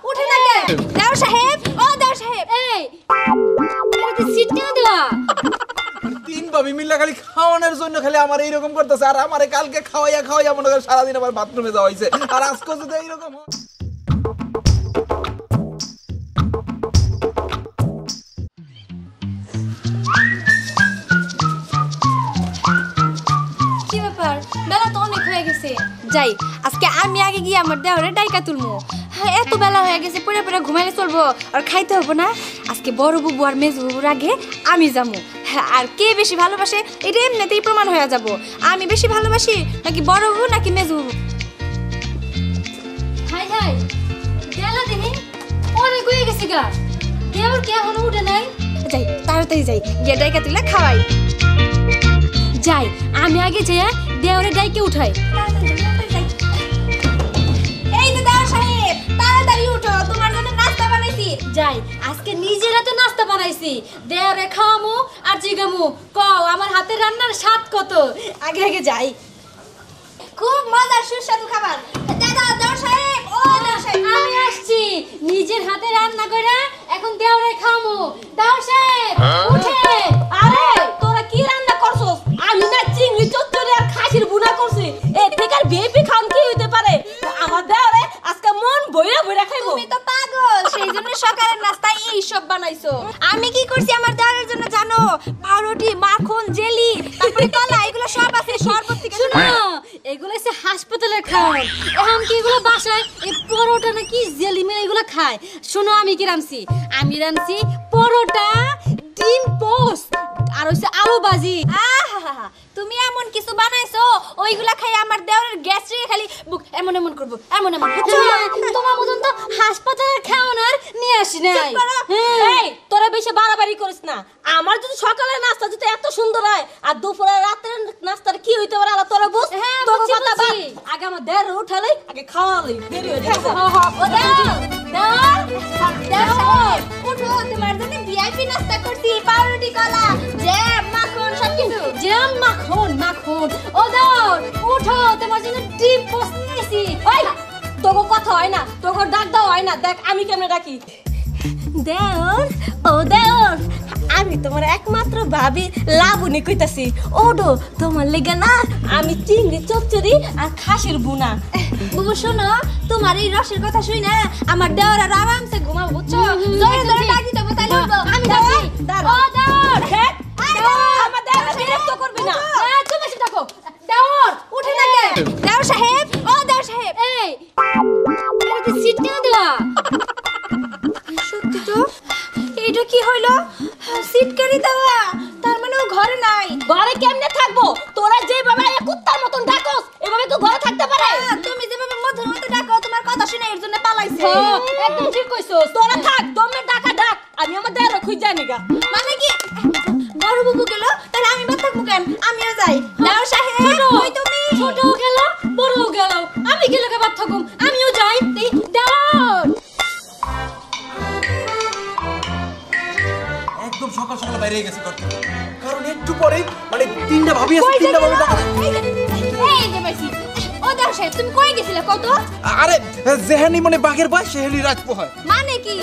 উঠে না কে দেওর সাহেব ও দেওর সাহেব এই এটা সিট কেন দিলা তিন ভাবি মিল্লা খালি খাওয়ানোর জন্য খালি আমার এইরকম করতেছে আর আমারে কালকে খাওয়াইয়া মনে করে সারাদিন আবার বাথরুমে যাওয়া হয়েছে আর আজকে যদি এইরকম কি ব্যাপার বেলা তো অনেক হয়ে গেছে যাই আজকে আমি আগে গিয়ে আমার দেওরে ডাইকা তুলমু এত বেলা হয়ে গেছে পরে পরে ঘুমাইলে চলবো আর খাইতে হবো না আজকে বড় বুবু আর মেজ বুবুর আগে আমি যাবো আর কে বেশি ভালোবাসে এটা এমনিতেই প্রমাণ হয়ে যাব আমি বেশি ভালোবাসি নাকি বড় বুবু নাকি মেজ বুবু হাই হাই বেলা দেখি অনেক হয়ে গেছে গা দেওর কে এখনো উঠে নাই যাই তাড়াতাড়ি যাই গিয়ে ডাইকা তুলে খাওয়াই যাই আমি আগে যাই দেওরে ডাইকে উঠাই এই যে দেওর সাহেব তাড়াতাড়ি উঠো তোমার জন্য নাস্তা বানাইছি যাই আজকে নিজের হাতে নাস্তা বানাইছি দেওরে খাওয়ামু আর জিগামু কও আমার হাতের রান্নার স্বাদ কত আগে আগে যাই খুব মজার সুস্বাদু খাবার দাদা দেওর সাহেব ও দেওর সাহেব আমি আসছি নিজের হাতে রান্না কইরা এখন দেওরে খাওয়ামু দেওর সাহেব উঠে আরে তোরা কি রান্না করছস আমি না চিংড়ি চচ্চড়ি আর খাসির বুনা করছি এ থেকে আর বেবি খান কি হইতে পারে আমার দেওরে আজকে মন বইরা বইরা খাইবো তুমি তো পাগল সেইজন্য সকালের নাস্তা এই সব বানাইছো আমি কি করছি আমার দেওরের জন্য জানো পাউরুটি মাখন জেলি তারপরে কলা এগুলো সব আছে শরবত থেকে শুনো এগুলো হচ্ছে হাসপাতালের খাবার এখন কি এগুলো বাসায় এই পরোটা নাকি জেলি মেলে এগুলো খায় শোনো আমি কি রাঁধছি আমি রাঁধছি পরোটা ডিম পোস্ট আর হচ্ছে আলু ভাজি আহা তুমি এমন কিছু বানাইছো ওইগুলা খাই আমার দেওরের গ্যাস্ট্রিক খালি বুক এমন এমন করব এমন এমন তোমার মতন তো হাসপাতালের খাওয়ানোর নিয়ে আসি নাই এই তোরা বেশি বাড়াবাড়ি করিস না আমার যদি সকালের নাস্তা যদি এত সুন্দর হয় আর দুপুরে রাতের নাস্তার কি হইতে পারে আলা তোরা বুঝ তোর কথা বাদ আগে আমার দেওর উঠালে আগে খাওয়ালি দেরি হয়ে যাচ্ছে ও দেওর উঠো তোমার জন্য ভিআইপি নাস্তা করছি পাউরুটি কলা জ্যাম মাখন সব কিছু জ্যাম মাখন ও দেওর উঠো তোমার জন্য ডিম পোস্ট নিয়েছি ওই তোকে কথা হয় না তোকে ডাক দাও হয় না দেখ আমি কেমনে ডাকি দেওর ও দেওর আমি তোমার একমাত্র ভাবি লাবণী কইতাছি ওডো তোমার লেগে না আমি চিংড়ি চচ্চড়ি আর খাসির বুনা বুবু শোনো তোমার এই রসের কথা শুই না আমার দেওর আর আরামসে ঘুমাবো বুঝছো জোরে জোরে ডাকি দেবো তাইলে আমি ডাকি ও দেওর আমার দেওর বিরক্ত করবি না তুমি এসে ডাকো দেওর উঠে না কে দেওর সাহেব ও দেওর সাহেব এই এটা সিট কেন দিলা সত্যি তো এইটা কি হইলো সিট কেন দেওয়া তার মানে ও ঘরে নাই ঘরে কেমনে থাকবো তোরা যেভাবে কুত্তার মতন ডাকস এভাবে তো ঘরে থাকতে পারে তুমি যেভাবে মধুর মতো ডাকো তোমার কথা শুনে এর জন্য পালাইছে একদম ঠিক কইছো তোরা থাক দমে ডাকা ডাক আমি আমার দেওর খুঁজ জানি গা মানে কি বড় বুবু গেল তাহলে আমি বাদ থাকবো কেন আমিও যাই দেওর সাহেব কই তুমি ছোটও গেল বড়ও গেল আমি কি লাগে বাদ থাকুম আমিও যাই দেওর একদম সকাল সকাল বাইরে গেছে কারণ একটু পরেই মানে তিনটা ভাবি আছে তিনটা ভাবি এই যে বেশি ও দেওর সাহেব তুমি কই গেছিলে কত আরে যেহানি মানে বাঘের ভয় সেহানি রাজপো হয় মানে কি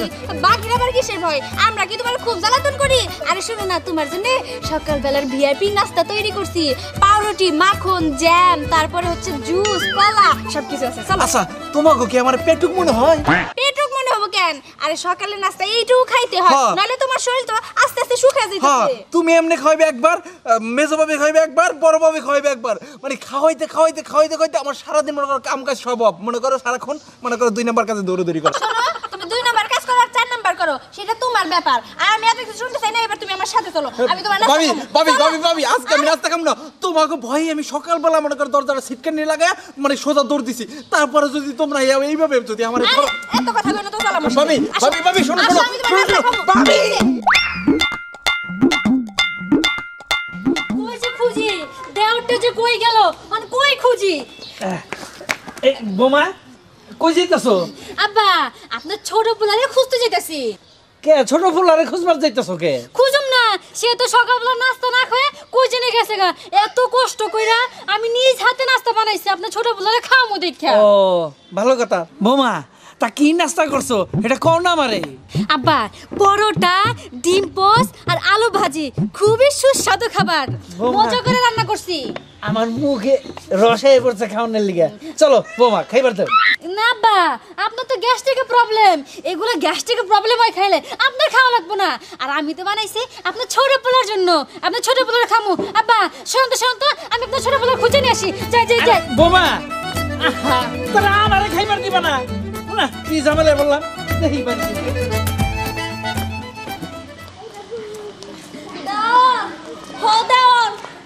বাঘের আবার কিসের ভয় আমরা কি তোমার খুব জ্বালাতন করি আরে শোনো না তোমার জন্য সকালবেলার ভিআইপি নাস্তা তৈরি করছি পাউরুটি মাখন জ্যাম তারপরে হচ্ছে জুস কলা সবকিছু আছে চলো আচ্ছা তোমাকে কি আমার পেটুক মনে হয় পেটুক মনে হবে কেন আরে সকালের নাস্তা এইটুকু খাইতে হয় নালে তোমার শরীর তো আস্তে আস্তে শুকিয়ে যাইতেছে তুমি এমনি খাইবে একবার মেজো ভাবে খাইবে একবার বড় ভাবে খাইবে একবার মানে খাওয়াইতে খাওয়াইতে খাওয়াইতে খাওয়াইতে আমার সারা দিন মনে করো কাম কাজ সব মনে করো সারাক্ষণ মনে করো 2 নাম্বার কাজে দৌড়াদৌড়ি করো শোনো তুমি 2 নাম্বার কাজ করো আর 4 নাম্বার করো সেটা তোমার ব্যাপার আর আমি এত কিছু শুনতে চাই না এবার তুমি আমার সাথে চলো আমি তোমার নাস্তা ভাবি আজকে আমি নাস্তা খাম না তোমাকে ভয় আমি সকালবেলা মনে করো দরজাটা সিটকানি লাগায় মানে সোজা দৌড় দিছি তারপরে যদি তোমরা এইভাবে যদি আমার এত কথা কই না তো চলো ভাবি শোনো ভাবি কই যে খুঁজি দেওরটা যে কই গেল মানে কই খুঁজি এই বোমা কই যাইতাছো আব্বা আপনার ছোট পোলারে খুঁজতে যাইতাছি কে ছোট ফুলারে খুঁজবার যাইতেছো কে? খুঁজুম না, সে তো সকালবেলা নাস্তা না খেয়ে কই জেনে গেছে গা। এত কষ্ট কইরা আমি নিজ হাতে নাস্তা বানাইছি আপনার ছোট বলারে খাওয়ামু দেখা। ও ভালো কথা। বৌমা তা কি নাস্তা করছো এটা কও না আমারে। আব্বা পরোটা, ডিম পোস্ট আর আলু ভাজি, খুবই সুস্বাদু খাবার, বৌমা। মজা করে রান্না করছি। আমার মুখে রসাই পড়ছে খাওয়ানোর লিগে। চলো বৌমা খাইবার দাও। না আব্বা, আপনার তো গ্যাস্ট্রিকের প্রবলেম, এগুলো গ্যাস্ট্রিকের প্রবলেম হয় খাইলে, আপনার খাওয়া লাগবে না। আর আমি তো বানাইছি আপনার ছোট পোলার জন্য, আপনার ছোট পোলার খামু। আব্বা শান্ত শান্ত, আমি আপনার ছোট পোলার খুঁজে নিয়ে আসি। যাই যাই যাই। বৌমা আহা, তোরা আমারে খাইবার দিবা না? না কি ঝামেলা বললাম দেখি বাড়ি।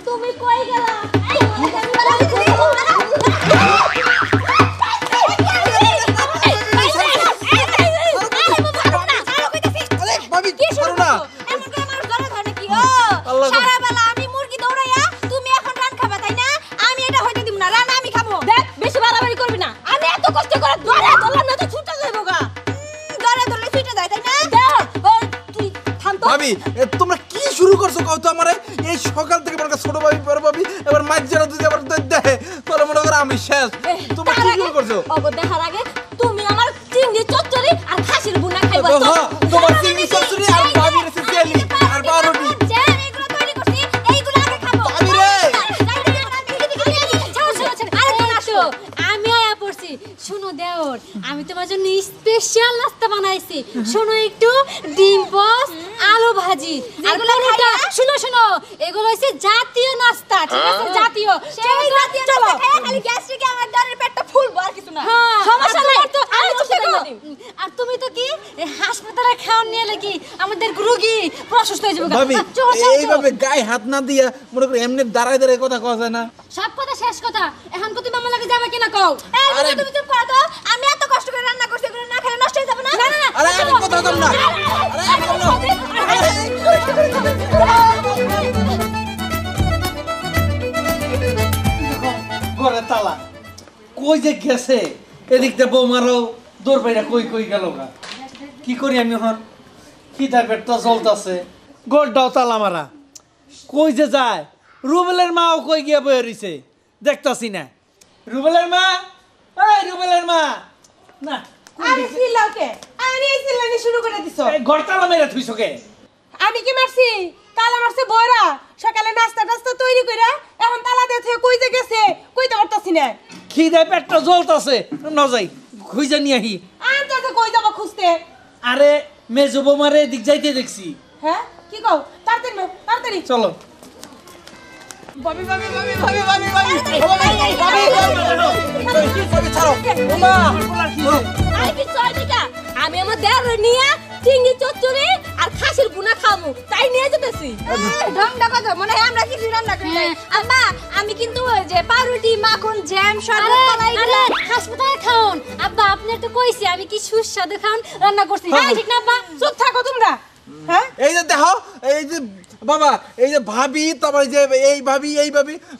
তুমি কই গেলা? আরে ভাবি ছাড়ো না। আল্লাহ গো। সারাবেলা আমি মুরগি দৌড়াইয়া, তুমি এখন রান খাবা তাই না? আমি এটা হইতে দিব না, রান আমি খাবো। দেখ বেশি বাড়াবাড়ি করবি না, আমি এত কষ্ট করে ধরে ধরলাম না তো ছুটে যাইবো গা। ধরে ধরলে ছুটে যায় তাই না? দেখ তুই থাম তো। ভাবি তোমরা কি শুরু করছো কও তো আমারে? এই সকাল থেকে মনে করো ছোট ভাবি বড় ভাবি এবার মাছ জন্য তুই আবার দেয় তোরা মনে করো আমি শেষ। তোমরা কি শুরু করছো? অব দেখার আগে তুমি আমার চিংড়ি চচ্চড়ি আর খাসির বুনা খাইবা। ওহো, তোমার চিংড়ি চচ্চড়ি আর ভাবির সিসিয়ালি আর বারোটি। এইগুলো তৈরি করছি, এইগুলো আগে খাবো। ভাবি রে। আমি আয়া পড়ছি। শুনো দেওর, আমি তোমার জন্য স্পেশাল নাস্তা বানাইছি। শোনো একটু, ডিম পোস্ট, আলু ভাজি আর পরোটা। শুনো শুনো, এগুলো হচ্ছে জাতীয় নাস্তা, ঠিক আছে? জাতীয়, সেই জাতীয় নাস্তা খাইয়া খালি গ্যাস্ট্রিকে আমার দরের পেটটা ফুলবো আর কিছু না। সমস্যা নাই, আর তুমি তো কি হাসপাতালে খাওয়ান নিয়ে লাগি আমাদের রোগী প্রশস্ত হয়ে যাবে। ভাবি এইভাবে গায়ে হাত না দিয়া মনে করো এমনি দাঁড়ায় দাঁড়ায় কথা কওয়া যায় না। সব কথা শেষ কথা, এখন তো তুমি আমার লাগে যাবে কিনা কও? আরে তুমি চুপ করো তো, আমি এত কষ্ট করে রান্না করছি, এগুলো না খেলে নষ্ট হয়ে যাবে না। না না না, আরে আমি কথা কম না। আরে একদম না। ঘরে তালা কই যে গেছে, এদিক দিয়ে বৌমারও দৌড় পাইরা কই কই গেল গা। কি করি আমি এখন? খিদার পেটটা জ্বলতাছে, গোলটাও তালা মারা। কই যে যায়? রুবেলের মাও কই গিয়া বয়ে রইছে, দেখতাছি না। রুবেলের মা, এই রুবেলের মা। না আরে চিল্লাওকে, আরে এই চিল্লানি শুরু করে দিছো। এই ঘর তালা মেরে থুইছো কে? আমি কি মারছি? তালা মারছে বয়রা। সকালে নাস্তা টাস্তা তৈরি কইরা এখন তালা দিয়ে থুয়ে কই যে গেছে কইতে পারতাছি না। খিদায় পেটটা জ্বলতাছে, ন যাই খুঁজে নিয়ে আহি। আর তো কই যাব খুঁজতে? আরে মেজো বৌমারে এদিক যাইতে দেখছি। হ্যাঁ কি কও? তাড়াতাড়ি নাও, তাড়াতাড়ি। চলো। ভাবি ভাবি ভাবি ভাবি ভাবি ভাবি ভাবি ছাড়ো। ওমা আরে কি চাই দিকা? আমি আমার দেওরে নিয়া চিংড়ি চচ্চড়ি আর খাসির বুনা খামু, তাই নিয়ে যেতেছি। ঢং ডাকা তো মনে হয় আমরা কিছু রান্না করি নাই। আম্মা আমি কিন্তু ওই যে পাউরুটি, মাখন, জ্যাম, শরবত বানাই। আরে হাসপাতালে খাওন। আব্বা আপনার তো কইছি আমি কি সুস্বাদু খাওন রান্না করছি। হ্যাঁ ঠিক না আব্বা? চুপ থাকো তোমরা। হ্যাঁ এই যে দেখো এই যে বাবা এই যে ভাবি তারপরে যে এই ভাবি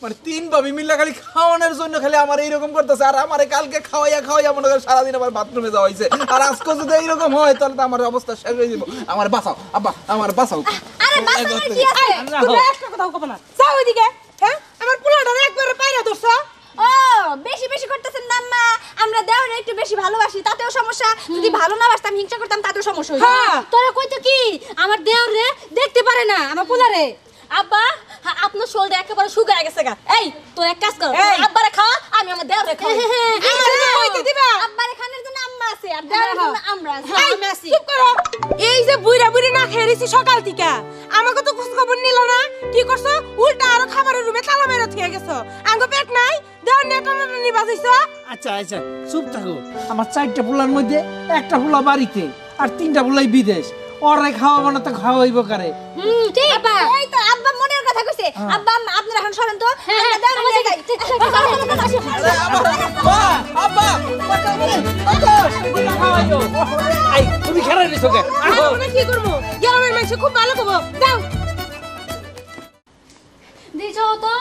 মানে তিন ভাবি মিলে খালি খাওয়ানোর জন্য খালি আমার এইরকম করতেছে। আর আমারে কালকে খাওয়াইয়া মনে করে সারাদিন আমার বাথরুমে যাওয়া হয়েছে। আর আজকে যদি এইরকম হয় তাহলে তো আমার অবস্থা শেষ হয়ে যাবো। আমার বাঁচাও আব্বা, আমার বাঁচাও। আরে বাসার কি আছে? তুমি একটা কথাও কব না। যাও ওইদিকে। হ্যাঁ আমার পোলাটা একবারে পায়রা ধরছো। ও বেশি বেশি করতেছেন না আম্মা, আমরা দেওরে একটু বেশি ভালোবাসি, তাতেও সমস্যা। যদি ভালো না বাসতাম, হিংসা করতাম, তাতেও সমস্যা হইতো। হ্যাঁ। তোরা কইতো কি আমার দেওরে দেখতে পারে না আমার পোলারে। আব্বা আপনার শোলটা একেবারে শুকায় গেছে গা। এই তুই এক কাজ কর, এই। আব্বারে খাওয়া, আমি আমার দেওরে খাওয়াই। আমারে তো কইতে দিবা। আব্বারে খানের জন্য আম্মা আছে আর দেওরের জন্য আমরা আছি। এই, আমি আছি। চুপ করো। এই যে বুইরা বুইরা না খেয়ে রইছি সকাল থেকে, আমাকে তো খোঁজ খবর নিল না। কি করছো? উল্টা আরো খাবারের রুমে তালা মেরে থুয়ে গেছো। আঙ্গ পেট নাই, দেওয়ার নিয়ে টানাটানি বাজাইছো। আচ্ছা আচ্ছা চুপ থাকো। আমার 4টা পোলার মধ্যে একটা পোলা বাড়িতে আর 3টা পোলাই বিদেশ। ওরে খাওয়াবো না তো খাওয়াইব কারে? ঠিক আব্বা। এই তো আব্বা মনের কথা কইছে। আব্বা আম্মা আপনারা এখন সরেন তো, আমরা দেওরে নিয়ে যাই। আব্বা আই তুমি খেলা নিছো কে? আহো। আমরা কি করবো? গ্রামের মানুষ খুব ভালো কবো। দাও। দিছো তো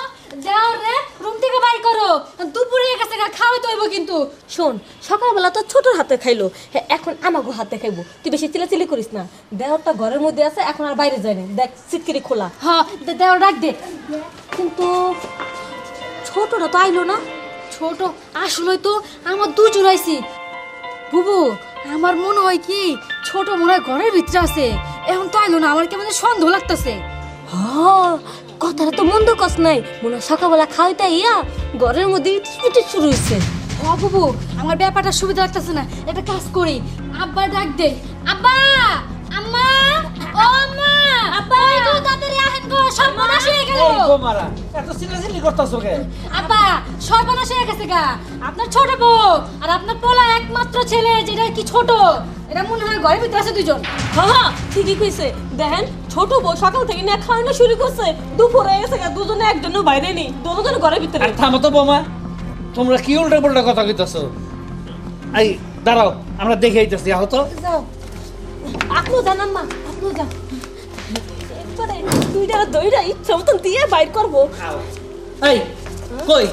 দেওরে রুম থেকে যাই করো দুপুরে গেছে খাওয়াই তো হইব কিন্তু। শোন সকালবেলা তো ছোটর হাতে খাইলো, হ্যাঁ এখন আমাকে হাতে খাইবো, তুই বেশি চিলাচিলি করিস না। দেহটা ঘরের মধ্যে আছে, এখন আর বাইরে যায়নি, দেখ সিটকিরি খোলা। হ্যাঁ দেওয়া ডাক দে। কিন্তু ছোটরা তো আইলো না। ছোট আসলে তো আমার দুজন আইছি বুবু। আমার মনে হয় কি ছোট মনে হয় ঘরের ভিতরে আছে, এখন তো আইলো না, আমার কেমন সন্দেহ লাগতেছে। হ্যাঁ কথাটা তো মন্দ কস নাই, মনে হয় সকালবেলা খাওয়াইতে ইয়া ঘরের মধ্যে ইটিস শুরু হয়েছে। হ বুবু আমার ব্যাপারটা সুবিধা লাগতেছে না, একটা কাজ করি আব্বা ডাক দে। আব্বা আম্মা ও আম্মা আব্বা তো তাড়াতাড়ি আহেন গো, সর্বনাশ হয়ে গেল। এই বোমারা এত চিল্লাচিল্লি করতেছো কে? আব্বা সর্বনাশ হয়ে গেছে গা, আপনার ছোট বউ আর আপনার পোলা একমাত্র ছেলে যেটা কি ছোট, এটা মনে হয় ঘরের ভিতরে আছে দুজন। হ্যাঁ ঠিকই কইছে, দেখেন ছোট বউ সকাল থেকে না খাওয়ানো শুরু করছে, দুপুর হয়ে গেছে, দুজনে একজনও বাইরে নেই, দুজন ঘরের ভিতরে। আর থামো তো বোমা, তোমরা কি উল্টা পাল্টা কথা কইতাছো? এই দাঁড়াও, আমরা দেখে আইতাছি। আহ তো যাও আপনিও জানান মা, আপনিও যান। একবারে দুইটা দইটা ইচ্ছা মতন দিয়ে বাইর করবো। এই কই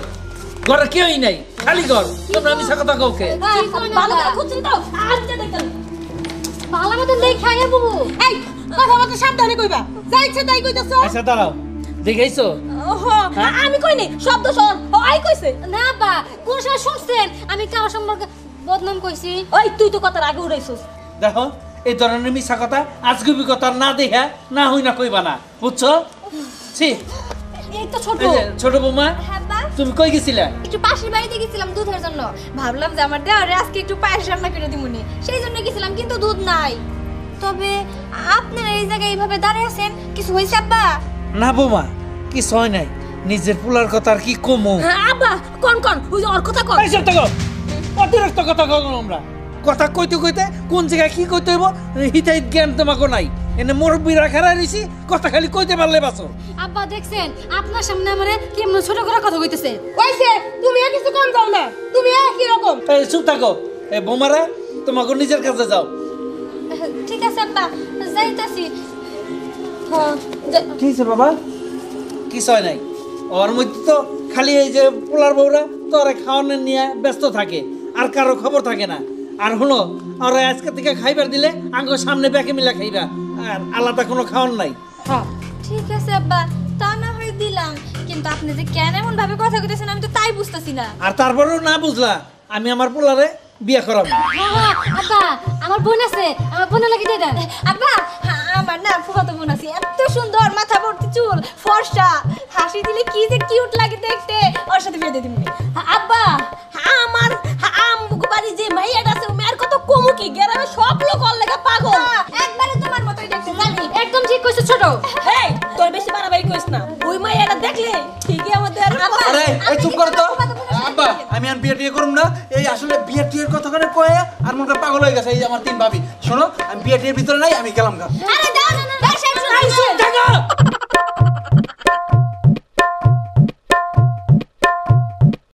ঘরে কেউই নাই, খালি ঘর, তোমরা মিছা কথা কওকে? ভালো করে খুঁজছেন তো আর যে দেখেন ভালো মতন দেখ খাইয়া বুবু। এই কথা বলতে সাবধানে কইবা, যা ইচ্ছা তাই কইতাছ। আচ্ছা দাঁড়াও, দেখাইছো? আমি কইনি, শব্দ শোন, ওই কইছে। না আব্বা কোন সময় শুনছেন আমি কারো সম্পর্কে বদনাম কইছি? ওই তুই তো কথার আগে উড়াইছিস। দেখো এই ধরনের মিছা কথা আজগুবি কথা না দেখা না হই না কইবা না, বুঝছো? ছি, এই তো ছোট। এই যে ছোট বৌমা, হ্যাঁ বা, তুমি কই গেছিলা? একটু পাশের বাড়িতে গেছিলাম দুধের জন্য, ভাবলাম যে আমার দেওয়ারে আজকে একটু পায়েস রান্না করে দিমুনি, সেই জন্য গেছিলাম, কিন্তু দুধ নাই। তবে আপনারা এই জায়গায় এইভাবে দাঁড়িয়ে আছেন, কিছু হয়েছে আব্বা? না বৌমা, কি হয় নাই, নিজের পোলার কথা আর কি কমু। আব্বা কোন কোন ওই যে ওর কথা কর। এই সত্য অতিরিক্ত কথা কও আমরা, কথা কইতে কইতে কোন জায়গায় কি কইতে হইব হিতাই জ্ঞান তোমাকে নাই। এনে মুরব্বীরা খাড়া রইছি, কথা খালি কইতে পারলে বাঁচো। আব্বা দেখছেন আপনার সামনে আমারে কেমন ছোট করে কথা কইতেছে। কইছে তুমি আর কিছু কম যাও না, তুমি একই রকম। এই চুপ থাকো, এই বোমারা তোমাকে নিজের কাছে যাও। ঠিক আছে আব্বা, যাইতাছি। হ্যাঁ কি হয়েছে বাবা? কিছু হয় নাই, ওর মধ্যে তো খালি এই যে পোলার বউরা তোরে খাওয়ানো নিয়ে ব্যস্ত থাকে, আর কারো খবর থাকে না। আর হলো ওরা আজকে থেকে খাইবার দিলে আঙ্গ সামনে ব্যাকে মিলা খাইবা, আর আলাদা কোনো খাওয়ান নাই। হ্যাঁ ঠিক আছে আব্বা, তা না হয় দিলাম, কিন্তু আপনি যে কেন এমন ভাবে কথা কইতেছেন আমি তো তাই বুঝতাছি না। আর তারপরেও না বুঝলা, আমি আমার পোলারে বিয়ে করাবো। আব্বা আমার বোন আছে, আমার বোনের লাগি দিয়ে দেন। আব্বা আমার না ফুফাতো বোন আছে, এত সুন্দর, মাথা ভর্তি চুল, ফর্সা, হাসি দিলে কি যে কিউট লাগে দেখতে, ওর সাথে বিয়ে দিয়ে দিবি। আব্বা আমার আমগো বাড়ি যে মাইয়াটা আছে, ও মেয়ের কত কমু কি গ্রামে সব লোক ওর লাগা পাগল। একবারে তোমার মতোই দেখতে জানি। একদম ঠিক কইছো ছোট। এই তোর বেশি বাড়াবাড়ি কইস না, ওই মাইয়াটা দেখলে ঠিকই আমাদের। আরে এই চুপ করো তো আব্বা, আমি আর বিয়ে টিয়ে করুম না। এই আসলে বিয়ে টিয়ের কথা কানে কয়ে আর মনটা পাগল হয়ে গেছে। এই যে আমার তিন ভাবি, শোনো আমি বিয়ে টিয়ের ভিতরে নাই, আমি গেলাম গা। আরে দাও না, দাও, থাকো